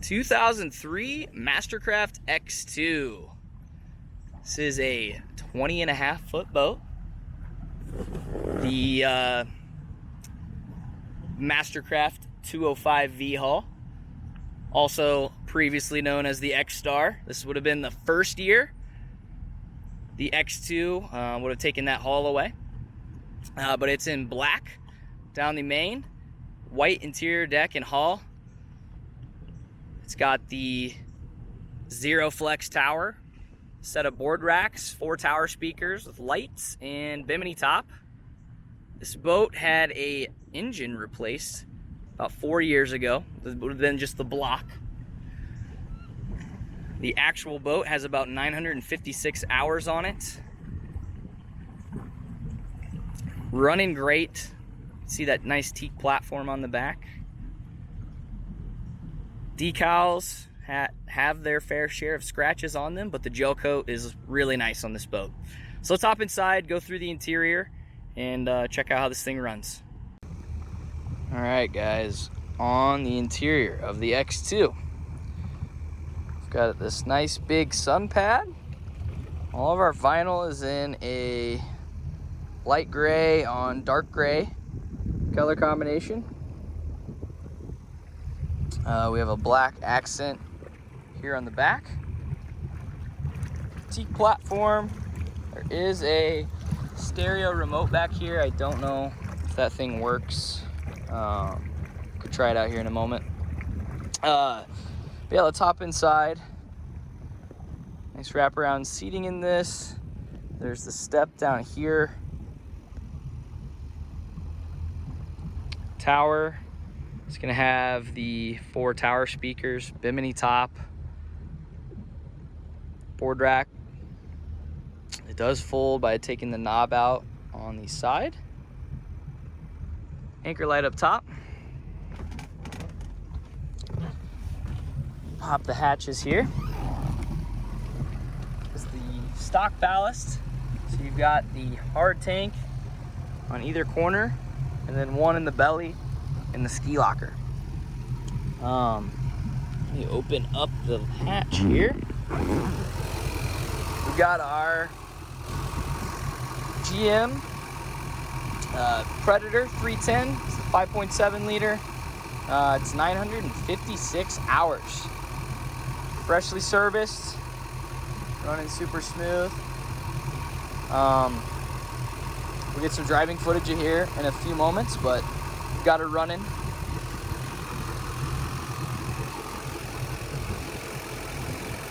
2003 MasterCraft X2. This is a 20.5 foot boat. The MasterCraft 205V hull, also previously known as the X-Star. This would have been the first year. The X2 would have taken that hull away, but it's in black down the main, white interior deck and hull. It's got the Zero Flex tower, set of board racks, 4 tower speakers with lights, and Bimini top. This boat had a engine replaced about 4 years ago. This would have been just the block. The actual boat has about 956 hours on it. Running great. See that nice teak platform on the back. Decals have their fair share of scratches on them, but the gel coat is really nice on this boat. So let's hop inside, go through the interior, and check out how this thing runs. All right, guys, on the interior of the X2, we've got this nice big sun pad. All of our vinyl is in a light gray on dark gray color combination. We have a black accent here on the back. Teak platform. There is a stereo remote back here. I don't know if that thing works. Could try it out here in a moment. But yeah, let's hop inside. Nice wraparound seating in this. There's the step down here. Tower. It's gonna have the 4 tower speakers, Bimini top, board rack. It does fold by taking the knob out on the side. Anchor light up top. Pop the hatches here. This is the stock ballast. So you've got the hard tank on either corner, and then one in the belly in the ski locker. Let me open up the hatch here. We got our GM Predator 310. It's a 5.7 liter. It's 956 hours. Freshly serviced, running super smooth. We'll get some driving footage of here in a few moments, but we've got her running.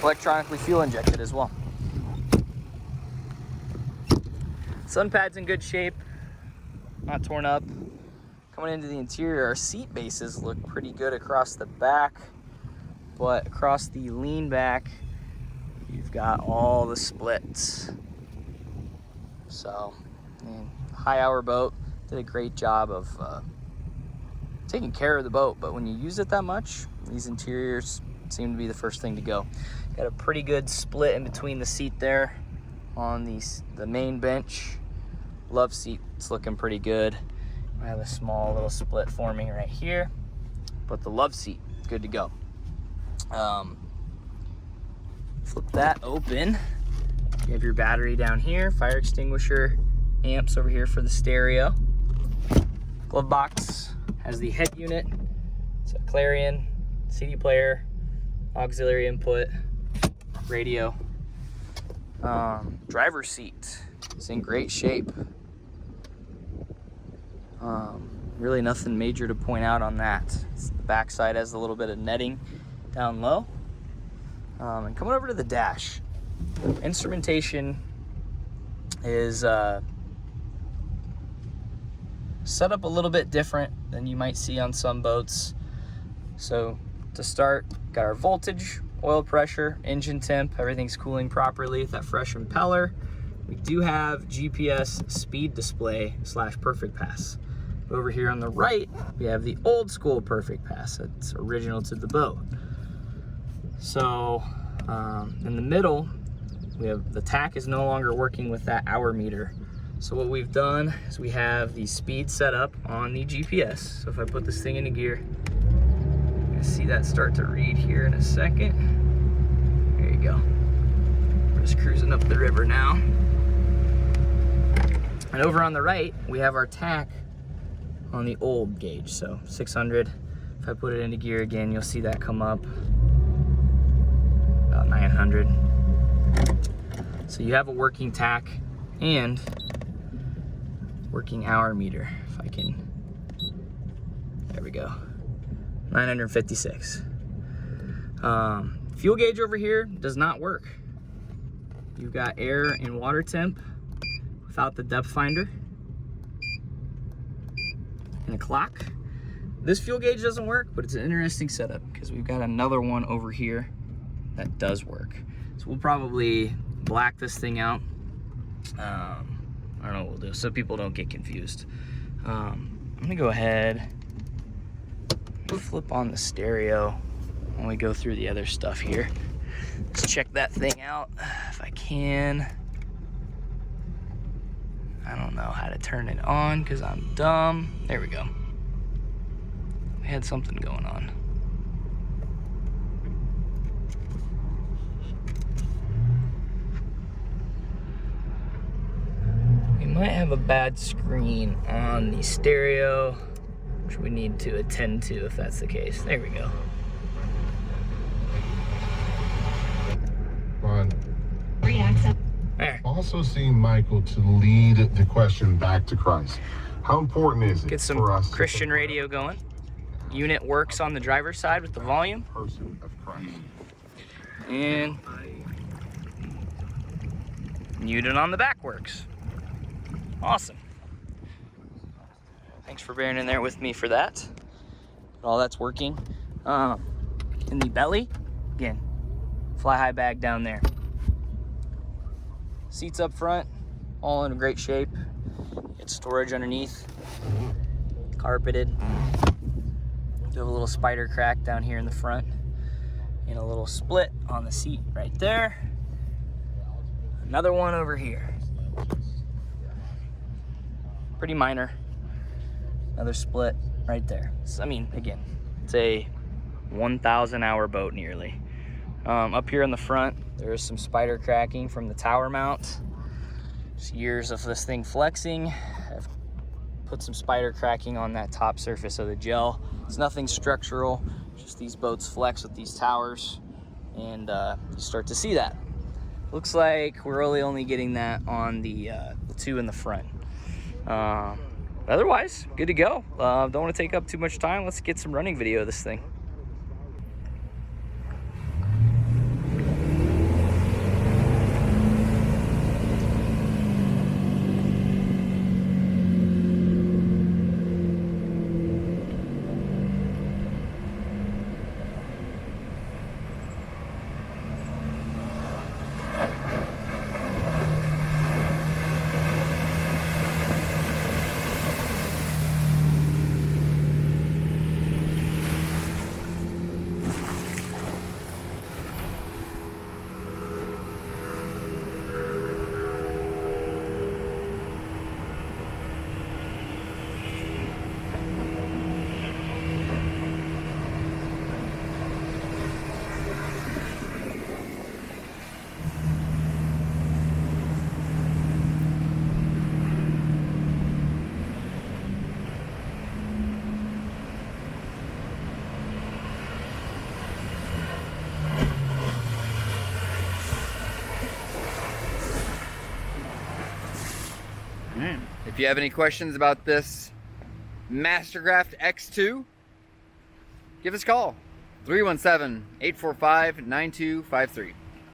Electronically fuel injected as well. Sun pad's in good shape, not torn up. Coming into the interior, our seat bases look pretty good across the back, but across the lean back, you've got all the splits. So, high hour boat, did a great job of taking care of the boat, but when you use it that much, these interiors seem to be the first thing to go. Got a pretty good split in between the seat there on the main bench. Love seat, it's looking pretty good. I have a small little split forming right here, but the love seat, good to go. Flip that open. You have your battery down here, fire extinguisher, amps over here for the stereo. Glove box has the head unit, so Clarion, CD player, auxiliary input, radio. Driver's seat is in great shape. Really nothing major to point out on that. The backside has a little bit of netting down low. And coming over to the dash, instrumentation is set up a little bit different than you might see on some boats. So to start, got our voltage, oil pressure, engine temp, everything's cooling properly with that fresh impeller. We do have GPS speed display / perfect pass. Over here on the right, we have the old school perfect pass. It's original to the boat. So in the middle, we have the tack is no longer working with that hour meter. So what we've done is we have the speed set up on the GPS. So if I put this thing into gear, You'll see that start to read here in a second. There you go. We're just cruising up the river now. And over on the right, we have our tack on the old gauge, so 600. If I put it into gear again, you'll see that come up about 900. So you have a working tack and working hour meter. If I can, there we go, 956. Fuel gauge over here does not work. You've got air and water temp without the depth finder and a clock. This fuel gauge doesn't work, but it's an interesting setup because we've got another one over here that does work. So we'll probably black this thing out. I don't know what we'll do so people don't get confused. I'm gonna go ahead and flip on the stereo when we go through the other stuff here. Let's check that thing out if I can. I don't know how to turn it on because I'm dumb. There we go. We had something going on. We might have a bad screen on the stereo, which we need to attend to if that's the case. There we go. There. Also seeing Michael to lead the question back to Christ. How important is it Get some for us Christian radio going. Unit works on the driver's side with the volume. Person of Christ. And unit on the back works. Awesome. Thanks for bearing in there with me for that. All that's working. In the belly, again, fly high bag down there. Seats up front, all in great shape. It's storage underneath, carpeted. Do have a little spider crack down here in the front, and a little split on the seat right there. Another one over here. Pretty minor. Another split right there. So, I mean, again, it's a 1,000 hour boat nearly. Up here in the front, there's some spider cracking from the tower mount. Just years of this thing flexing. I've put some spider cracking on that top surface of the gel. It's nothing structural, just these boats flex with these towers, and you start to see that. Looks like we're really only getting that on the two in the front. Otherwise, good to go. Don't want to take up too much time. Let's get some running video of this thing. If you have any questions about this MasterCraft X2, give us a call. 317-845-9253.